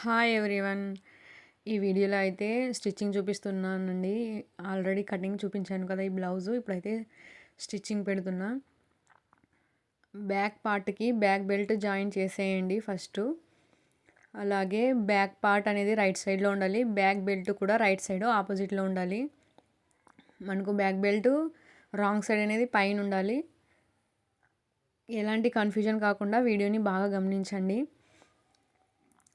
Hi everyone. ఈ వీడియోలో అయితే స్టిచ్చింగ్ చూపిస్తున్నానండి. ఆల్రెడీ కటింగ్ చూపించాను కదా ఈ బ్లౌజు. ఇప్పుడైతే స్టిచ్చింగ్ పెడుతున్నా. బ్యాక్ పార్ట్కి బ్యాక్ బెల్ట్ జాయిన్ చేసేయండి ఫస్ట్. అలాగే బ్యాక్ పార్ట్ అనేది రైట్ సైడ్లో ఉండాలి. బ్యాక్ బెల్ట్ కూడా రైట్ సైడ్ ఆపోజిట్లో ఉండాలి. మనకు బ్యాక్ బెల్ట్ రాంగ్ సైడ్ అనేది పైన ఉండాలి. ఎలాంటి కన్ఫ్యూజన్ కాకుండా వీడియోని బాగా గమనించండి.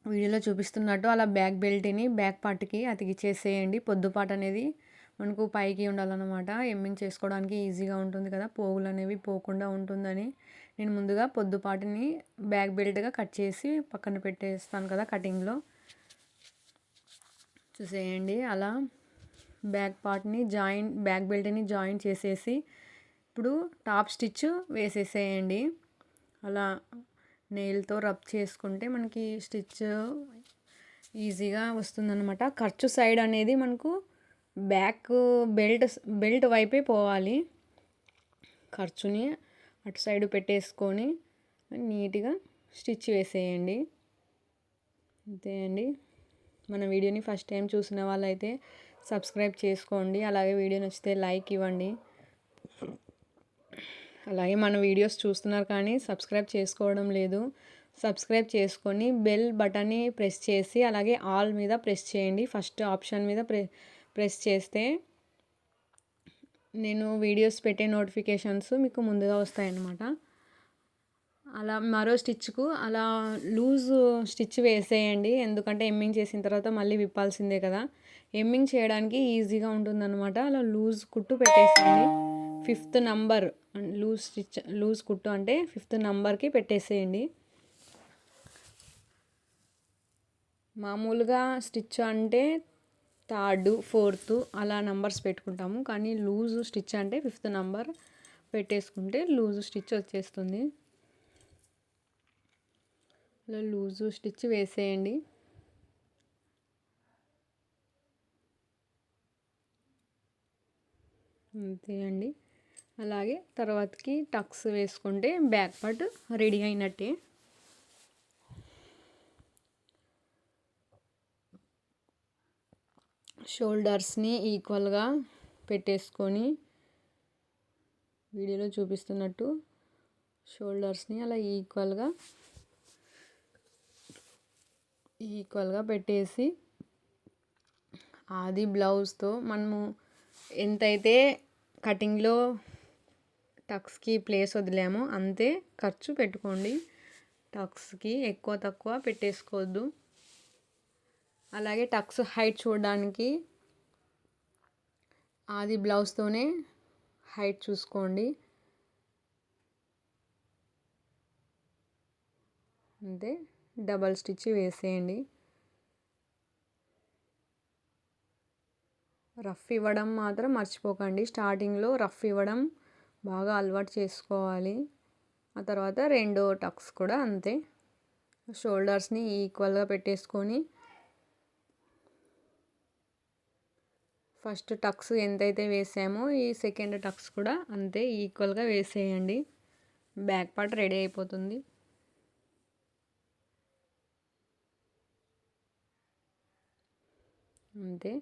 వీడియోలో చూపిస్తున్నట్టు అలా బ్యాక్ బెల్ట్ని బ్యాక్ పార్ట్కి అతికిచ్చేసేయండి. పొద్దుపాటు అనేది మనకు పైకి ఉండాలన్నమాట. ఎమ్మింగ్ చేసుకోవడానికి ఈజీగా ఉంటుంది కదా, పోగులు అనేవి పోకుండా ఉంటుందని నేను ముందుగా పొద్దుపాటుని బ్యాక్ బెల్ట్గా కట్ చేసి పక్కన పెట్టేస్తాను కదా కటింగ్లో. చూసేయండి అలా బ్యాక్ పార్ట్ని బ్యాక్ బెల్ట్ని జాయిన్ చేసేసి ఇప్పుడు టాప్ స్టిచ్ వేసేసేయండి. అలా నెయిల్తో రబ్ చేసుకుంటే మనకి స్టిచ్ ఈజీగా వస్తుందన్నమాట. ఖర్చు సైడ్ అనేది మనకు బ్యాక్ బెల్ట్ వైపే పోవాలి. ఖర్చుని అటు సైడ్ పెట్టేసుకొని నీట్గా స్టిచ్ వేసేయండి. అంతే అండి. మన వీడియోని ఫస్ట్ టైం చూసిన వాళ్ళైతే సబ్స్క్రైబ్ చేసుకోండి. అలాగే వీడియో నచ్చితే లైక్ ఇవ్వండి. అలాగే మన వీడియోస్ చూస్తున్నారు కానీ సబ్స్క్రైబ్ చేసుకోవడం లేదు. సబ్స్క్రైబ్ చేసుకొని బెల్ బటన్ని ప్రెస్ చేసి అలాగే ఆల్ మీద ప్రెస్ చేయండి. ఫస్ట్ ఆప్షన్ మీద ప్రెస్ చేస్తే నేను వీడియోస్ పెట్టే నోటిఫికేషన్స్ మీకు ముందుగా వస్తాయన్నమాట. అలా మరో స్టిచ్కు అలా లూజ్ స్టిచ్ వేసేయండి. ఎందుకంటే ఎమ్మింగ్ చేసిన తర్వాత మళ్ళీ విప్పాల్సిందే కదా. ఎమ్మింగ్ చేయడానికి ఈజీగా ఉంటుందన్నమాట. అలా లూజ్ కుట్టు పెట్టేసేయండి. 5th నంబర్ లూజ్ కుట్టు అంటే 5th నంబర్కి పెట్టేసేయండి. మామూలుగా స్టిచ్ అంటే 3rd 4th అలా నంబర్స్ పెట్టుకుంటాము. కానీ లూజ్ స్టిచ్ అంటే 5th నంబర్ పెట్టేసుకుంటే లూజ్ స్టిచ్ వచ్చేస్తుంది. అలా లూజు స్టిచ్ వేసేయండి. అంతే అండి. అలాగే తర్వాతకి టక్స్ వేసుకుంటే బ్యాక్ పార్ట్ రెడీ అయినట్టే. షోల్డర్స్ని ఈక్వల్గా పెట్టేసుకొని వీడియోలో చూపిస్తున్నట్టు షోల్డర్స్ని అలా ఈక్వల్గా పెట్టేసి ఆది బ్లౌజ్తో మనము ఎంతైతే కటింగ్లో టక్స్కి ప్లేస్ వదిలామో అంతే ఖర్చు పెట్టుకోండి. టక్స్కి ఎక్కువ తక్కువ పెట్టేసుకోవద్దు. అలాగే టక్స్ హైట్ చూడడానికి ఆది బ్లౌజ్తోనే హైట్ చూసుకోండి. అంతే డబల్ స్టిచ్ వేసేయండి. రఫ్ ఇవ్వడం మాత్రం మర్చిపోకండి. స్టార్టింగ్లో రఫ్ ఇవ్వడం బాగా అలవాటు చేసుకోవాలి. ఆ తర్వాత రెండో టక్స్ కూడా అంతే. షోల్డర్స్ని ఈక్వల్గా పెట్టేసుకొని ఫస్ట్ టక్స్ ఎంతైతే వేసామో ఈ సెకండ్ టక్స్ కూడా అంతే ఈక్వల్గా వేసేయండి. బ్యాక్ పార్ట్ రెడీ అయిపోతుంది. అంతే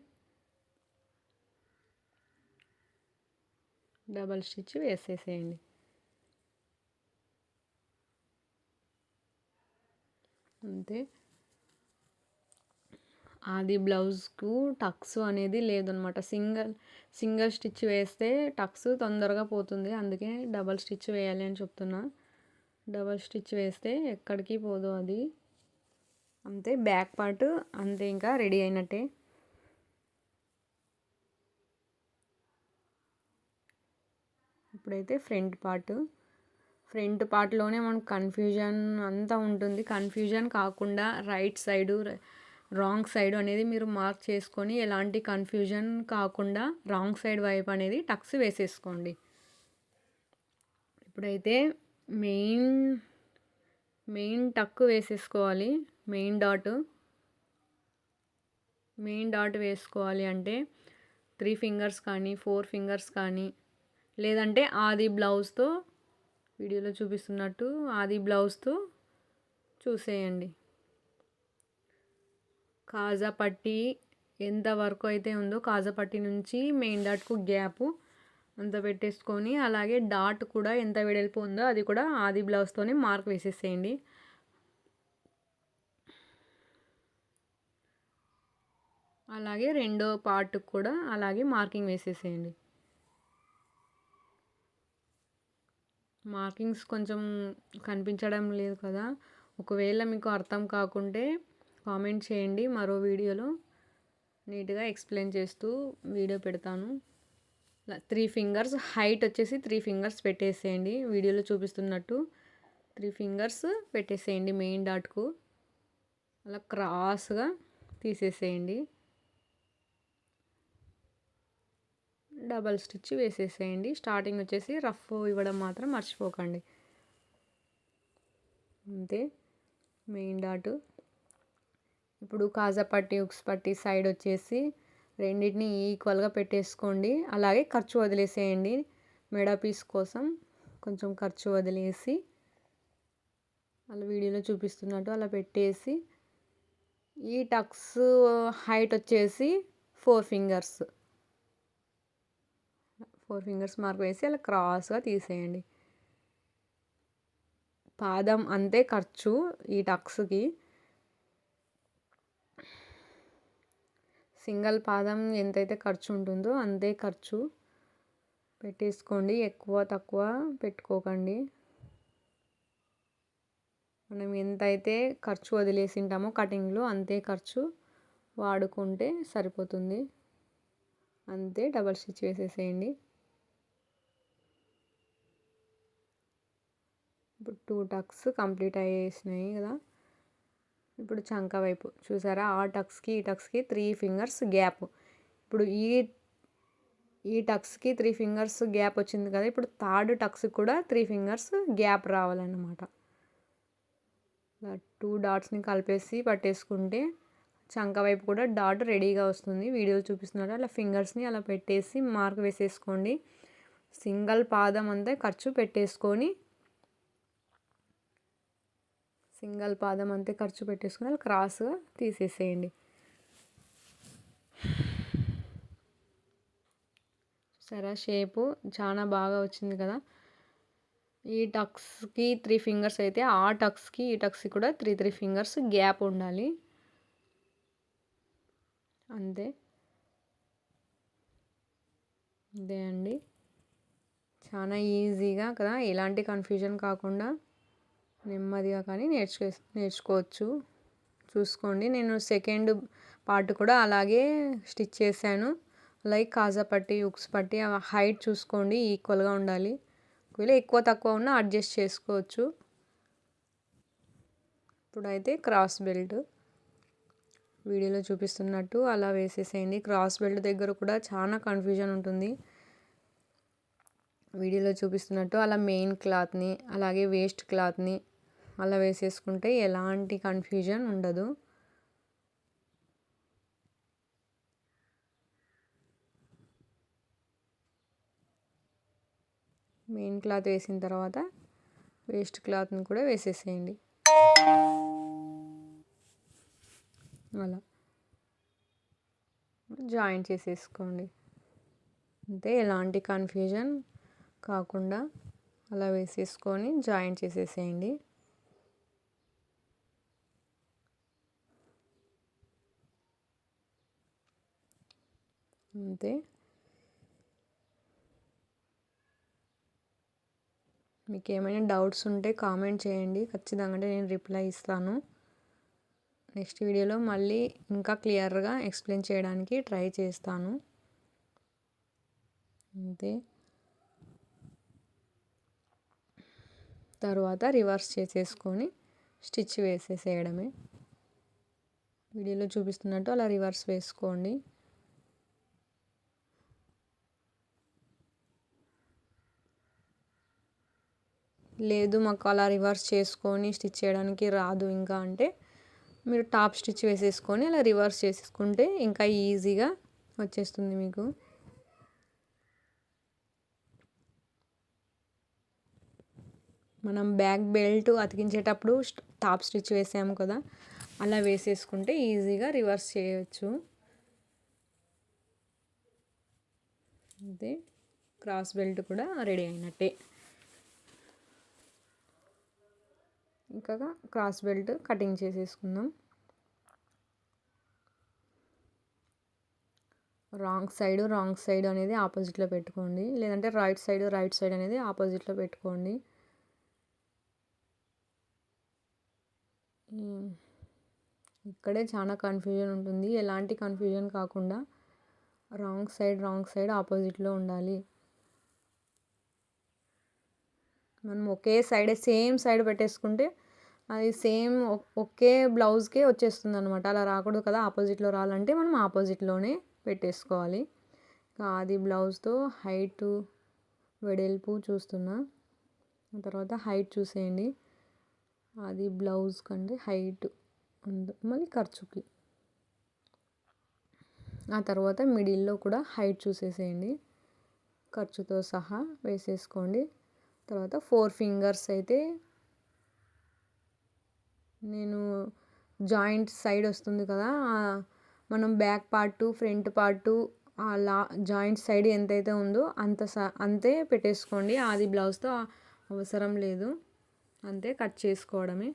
డబల్ స్టిచ్ వేసేసేయండి. అంతే ఆది బ్లౌజ్కు టక్స్ అనేది లేదనమాట. సింగిల్ స్టిచ్ వేస్తే టక్స్ తొందరగా పోతుంది. అందుకే డబల్ స్టిచ్ వేయాలి అని చెప్తున్నా. డబల్ స్టిచ్ వేస్తే ఎక్కడికి పోదు అది. అంతే బ్యాక్ పార్ట్ అంతే ఇంకా రెడీ అయినట్టే. ఇప్పుడైతే ఫ్రంట్ పార్ట్లోనే మనకు కన్ఫ్యూజన్ అంతా ఉంటుంది. కన్ఫ్యూజన్ కాకుండా రైట్ సైడు రాంగ్ సైడ్ అనేది మీరు మార్క్ చేసుకొని ఎలాంటి కన్ఫ్యూజన్ కాకుండా రాంగ్ సైడ్ వైపు అనేది టక్స్ వేసేసుకోండి. ఇప్పుడైతే మెయిన్ టక్ వేసేసుకోవాలి. మెయిన్ డాట్ వేసుకోవాలి అంటే 3 ఫింగర్స్ కానీ 4 ఫింగర్స్ కానీ లేదంటే ఆది బ్లౌజ్తో వీడియోలో చూపిస్తున్నట్టు ఆది బ్లౌజ్తో చూసేయండి. కాజా పట్టీ ఎంత వరకు అయితే ఉందో కాజా పట్టీ నుంచి మెయిన్ డాట్కు గ్యాపు అంత పెట్టేసుకొని, అలాగే డాట్ కూడా ఎంత వెడల్పు ఉందో అది కూడా ఆది బ్లౌజ్తోనే మార్క్ వేసేసేయండి. అలాగే రెండో పార్ట్కి కూడా అలాగే మార్కింగ్ వేసేసేయండి. మార్కింగ్స్ కొంచెం కనిపించడం లేదు కదా, ఒకవేళ మీకు అర్థం కాకుంటే కామెంట్ చేయండి, మరో వీడియోలో నీట్గా ఎక్స్ప్లెయిన్ చేస్తూ వీడియో పెడతాను. 3 ఫింగర్స్ హైట్ వచ్చేసి 3 ఫింగర్స్ పెట్టేసేయండి, వీడియోలో చూపిస్తున్నట్టు 3 ఫింగర్స్ పెట్టేసేయండి మెయిన్ డాట్కు. అలా క్రాస్గా తీసేసేయండి. డబల్ స్టిచ్ వేసేసేయండి. స్టార్టింగ్ వచ్చేసి రఫ్ ఇవ్వడం మాత్రం మర్చిపోకండి. అంతే మెయిన్ డాట్. ఇప్పుడు కాజా పట్టీ ఉక్స్ పట్టీ సైడ్ వచ్చేసి రెండింటిని ఈక్వల్గా పెట్టేసుకోండి. అలాగే ఖర్చు వదిలేసేయండి. మెడ పీస్ కోసం కొంచెం ఖర్చు వదిలేసి అలా వీడియోలో చూపిస్తున్నట్టు అలా పెట్టేసి, ఈ టక్స్ హైట్ వచ్చేసి 4 ఫింగర్స్ మార్క్ వేసి అలా క్రాస్గా తీసేయండి. పాదం అంతే ఖర్చు ఈ టక్స్కి. సింగిల్ పాదం ఎంతైతే ఖర్చు ఉంటుందో అంతే ఖర్చు పెట్టేసుకోండి, ఎక్కువ తక్కువ పెట్టుకోకండి. మనం ఎంతైతే ఖర్చు వదిలేసి ఉంటామో కటింగ్లో అంతే ఖర్చు వాడుకుంటే సరిపోతుంది. అంతే డబల్ స్టిచ్ వేసేసేయండి. ఇప్పుడు 2 టక్స్ కంప్లీట్ అయ్యేసినాయి కదా. ఇప్పుడు చంక వైపు చూసారా, ఆ టక్స్కి ఈ టక్స్కి 3 ఫింగర్స్ గ్యాప్. ఇప్పుడు ఈ టక్స్కి 3 ఫింగర్స్ గ్యాప్ వచ్చింది కదా, ఇప్పుడు థర్డ్ టక్స్కి కూడా 3 ఫింగర్స్ గ్యాప్ రావాలన్నమాట. ఇలా 2 డాట్స్ని కలిపేసి పట్టేసుకుంటే చంక వైపు కూడా డాట్ రెడీగా వస్తుంది. వీడియోలో చూపిస్తున్నారు అలా ఫింగర్స్ని అలా పెట్టేసి మార్క్ వేసేసుకోండి. సింగిల్ పాదం అంతా ఖర్చు పెట్టేసుకొని అలా క్రాస్గా తీసేసేయండి. సరే షేపు చాలా బాగా వచ్చింది కదా. ఈ టక్స్కి 3 ఫింగర్స్ అయితే ఆ టక్స్కి ఈ టక్స్కి కూడా 3 ఫింగర్స్ గ్యాప్ ఉండాలి. అంతే అండి, చాలా ఈజీగా కదా, ఎలాంటి కన్ఫ్యూజన్ కాకుండా నెమ్మదిగా కానీ నేర్చుకోవచ్చు. చూసుకోండి, నేను సెకండ్ పార్ట్ కూడా అలాగే స్టిచ్ చేశాను. లైక్ కాజా పట్టి ఉక్స్ పట్టి హైట్ చూసుకోండి, ఈక్వల్గా ఉండాలి. ఒకవేళ ఎక్కువ తక్కువ ఉన్నా అడ్జస్ట్ చేసుకోవచ్చు. ఇప్పుడైతే క్రాస్ బెల్ట్ వీడియోలో చూపిస్తున్నట్టు అలా వేసేసేయండి. క్రాస్ బెల్ట్ దగ్గర కూడా చాలా కన్ఫ్యూజన్ ఉంటుంది. వీడియోలో చూపిస్తున్నట్టు అలా మెయిన్ క్లాత్ని అలాగే వేస్ట్ క్లాత్ని అలా వేసేసుకుంటే ఎలాంటి కన్ఫ్యూజన్ ఉండదు. మెయిన్ క్లాత్ వేసిన తర్వాత వేస్ట్ క్లాత్ని కూడా వేసేసేయండి. అలా జాయిన్ చేసేసుకోండి. అంతే, ఎలాంటి కన్ఫ్యూజన్ కాకుండా అలా వేసేసుకొని జాయిన్ చేసేసేయండి. అంతే. మీకు ఏమైనా డౌట్స్ ఉంటే కామెంట్ చేయండి, ఖచ్చితంగా నేను రిప్లై ఇస్తాను. నెక్స్ట్ వీడియోలో మళ్ళీ ఇంకా క్లియర్గా ఎక్స్ప్లెయిన్ చేయడానికి ట్రై చేస్తాను. అంతే, తర్వాత రివర్స్ చేసేసుకొని స్టిచ్ వేసేసేయడమే. వీడియోలో చూపిస్తున్నట్టు అలా రివర్స్ వేసుకోండి. లేదు మాకు అలా రివర్స్ చేసుకొని స్టిచ్ చేయడానికి రాదు ఇంకా అంటే, మీరు టాప్ స్టిచ్ వేసేసుకొని అలా రివర్స్ చేసేసుకుంటే ఇంకా ఈజీగా వచ్చేస్తుంది మీకు. మనం బ్యాక్ బెల్ట్ అతికించేటప్పుడు టాప్ స్టిచ్ వేసాము కదా, అలా వేసేసుకుంటే ఈజీగా రివర్స్ చేయొచ్చు. అదే క్రాస్ బెల్ట్ కూడా రెడీ అయినట్టే. ఇంకా క్రాస్ బెల్ట్ కటింగ్ చేసేసుకుందాం. రాంగ్ సైడ్ అనేది ఆపోజిట్లో పెట్టుకోండి, లేదంటే రైట్ సైడ్ అనేది ఆపోజిట్లో పెట్టుకోండి. ఇక్కడే చాలా కన్ఫ్యూజన్ ఉంటుంది. ఎలాంటి కన్ఫ్యూజన్ కాకుండా రాంగ్ సైడ్ ఆపోజిట్లో ఉండాలి. మనం ఒకే సైడ్ సేమ్ సైడ్ పెట్టేసుకుంటే అది సేమ్ ఒకే బ్లౌజ్కే వచ్చేస్తుంది అనమాట. అలా రాకూడదు కదా, ఆపోజిట్లో రావాలంటే మనం ఆపోజిట్లోనే పెట్టేసుకోవాలి. అది బ్లౌజ్తో హైట్ వెడల్పు చూస్తున్నా, తర్వాత హైట్ చూసేయండి. అది బ్లౌజ్ కంటే హైట్ ఉంది, మళ్ళీ ఖర్చుకి. ఆ తర్వాత మిడిల్లో కూడా హైట్ చూసేసేయండి, ఖర్చుతో సహా వేసేసుకోండి. తర్వాత 4 ఫింగర్స్ అయితే నేను జాయింట్ సైడ్ వస్తుంది కదా, మనం బ్యాక్ పార్టు ఫ్రంట్ పార్టు అలా జాయింట్ సైడ్ ఎంతైతే ఉందో అంతే పెట్టేసుకోండి. అది బ్లౌజ్తో అవసరం లేదు, అంతే కట్ చేసుకోవడమే.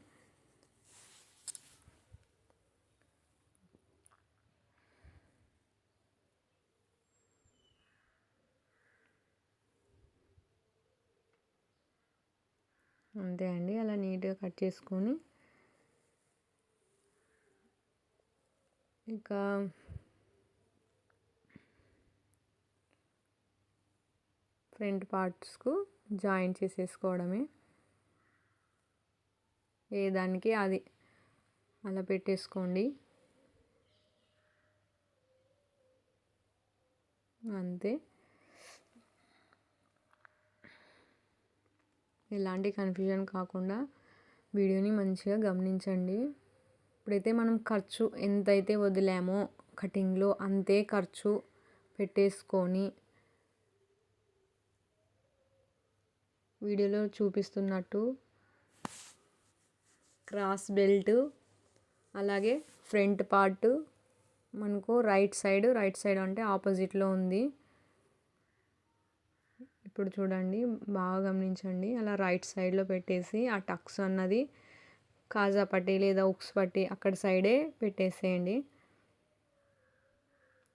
అంతే అండి, అలా నీట్గా కట్ చేసుకొని ఇంకా ఫ్రంట్ పార్ట్స్కు జాయిన్ చేసేసుకోవడమే. ఏ దానికి అది అలా పెట్టేసుకోండి, అంతే. ఎలాంటి కన్ఫ్యూజన్ కాకుండా వీడియోని మంచిగా గమనించండి. ఇప్పుడైతే మనం ఖర్చు ఎంతైతే వదిలామో కటింగ్లో అంతే ఖర్చు పెట్టేసుకొని వీడియోలో చూపిస్తున్నట్టు క్రాస్ బెల్ట్ అలాగే ఫ్రంట్ పార్ట్ మనకు రైట్ సైడ్ అంటే ఆపోజిట్లో ఉంది. ఇప్పుడు చూడండి, బాగా గమనించండి. అలా రైట్ సైడ్లో పెట్టేసి ఆ టక్స్ అన్నది కాజా పట్టి లేదా ఉక్స్ పట్టి అక్కడ సైడే పెట్టేసేయండి.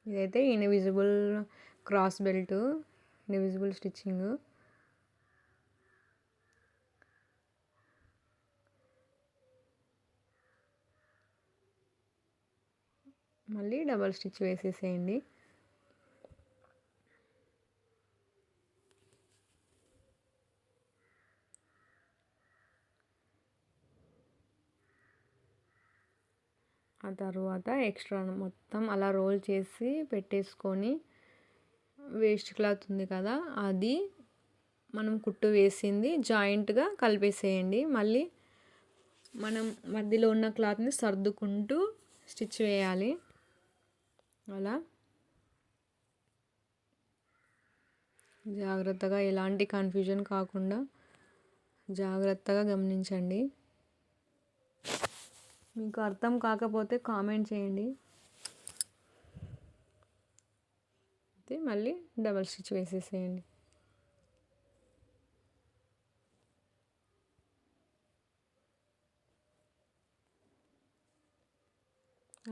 ఇదైతే invisible cross belt, invisible stitching. మళ్ళీ డబల్ స్టిచ్ వేసేసేయండి. ఆ తర్వాత ఎక్స్ట్రా మొత్తం అలా రోల్ చేసి పెట్టేసుకొని వేస్ట్ క్లాత్ ఉంది కదా, అది మనం కుట్టు వేసింది జాయింట్గా కలిపేసేయండి. మళ్ళీ మనం మధ్యలో ఉన్న క్లాత్ని సర్దుకుంటూ స్టిచ్ వేయాలి. అలా జాగ్రత్తగా, ఎలాంటి కన్ఫ్యూజన్ కాకుండా జాగ్రత్తగా గమనించండి. మీకు అర్థం కాకపోతే కామెంట్ చేయండి. అయితే మళ్ళీ డబల్ స్టిచ్ వేసేసేయండి.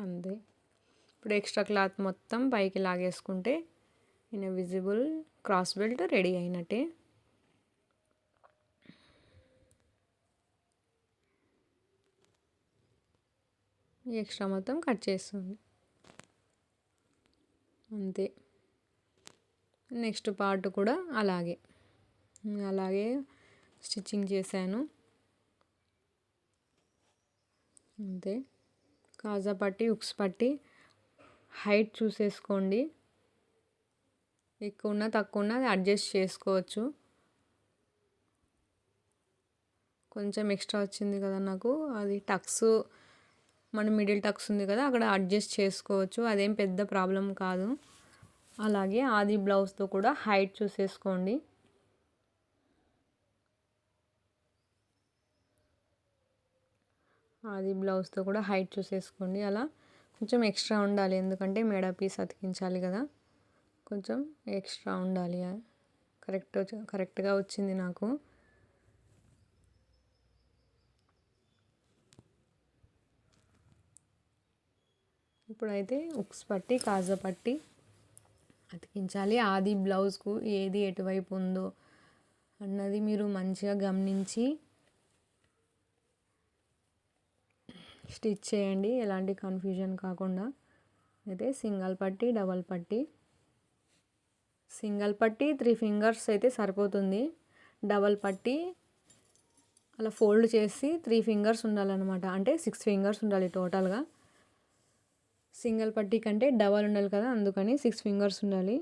అంతే. ఇప్పుడు ఎక్స్ట్రా క్లాత్ మొత్తం పైకి లాగేసుకుంటే ఇన్విజిబుల్ క్రాస్ బెల్ట్ రెడీ అయినట్టే. ఈ ఎక్స్ట్రా మొత్తం కట్ చేస్తుంది, అంతే. నెక్స్ట్ పార్ట్ కూడా అలాగే స్టిచ్చింగ్ చేశాను, అంతే. కాజా పట్టి ఉక్స్ పట్టి హైట్ చూసేసుకోండి, ఎక్కువ ఉన్నా తక్కువ ఉన్నా అది అడ్జస్ట్ చేసుకోవచ్చు. కొంచెం ఎక్స్ట్రా వచ్చింది కదా నాకు, అది టక్స్ మన మిడిల్ టక్స్ ఉంది కదా, అక్కడ అడ్జస్ట్ చేసుకోవచ్చు, అదేం పెద్ద ప్రాబ్లం కాదు. అలాగే ఆది బ్లౌజ్తో కూడా హైట్ చూసేసుకోండి. అది బ్లౌజ్తో కూడా హైట్ చూసేసుకోండి. అలా కొంచెం ఎక్స్ట్రా ఉండాలి, ఎందుకంటే మెడ పీస్ అతికించాలి కదా, కొంచెం ఎక్స్ట్రా ఉండాలి. కరెక్ట్గా వచ్చింది నాకు. ఇప్పుడైతే ఉక్స్ పట్టి కాజా పట్టి అతికించాలి. ఆది బ్లౌజ్కు ఏది ఎటువైపు ఉందో అన్నది మీరు మంచిగా గమనించి స్టిచ్ చేయండి, ఎలాంటి కన్ఫ్యూజన్ కాకుండా. అయితే సింగిల్ పట్టి, డబల్ పట్టి. సింగిల్ పట్టి 3 ఫింగర్స్ అయితే సరిపోతుంది. డబల్ పట్టి అలా ఫోల్డ్ చేసి 3 ఫింగర్స్ ఉండాలన్నమాట, అంటే 6 ఫింగర్స్ ఉండాలి టోటల్గా. సింగిల్ పట్టి కంటే డబల్ ఉండాలి కదా, అందుకని 6 ఫింగర్స్ ఉండాలి.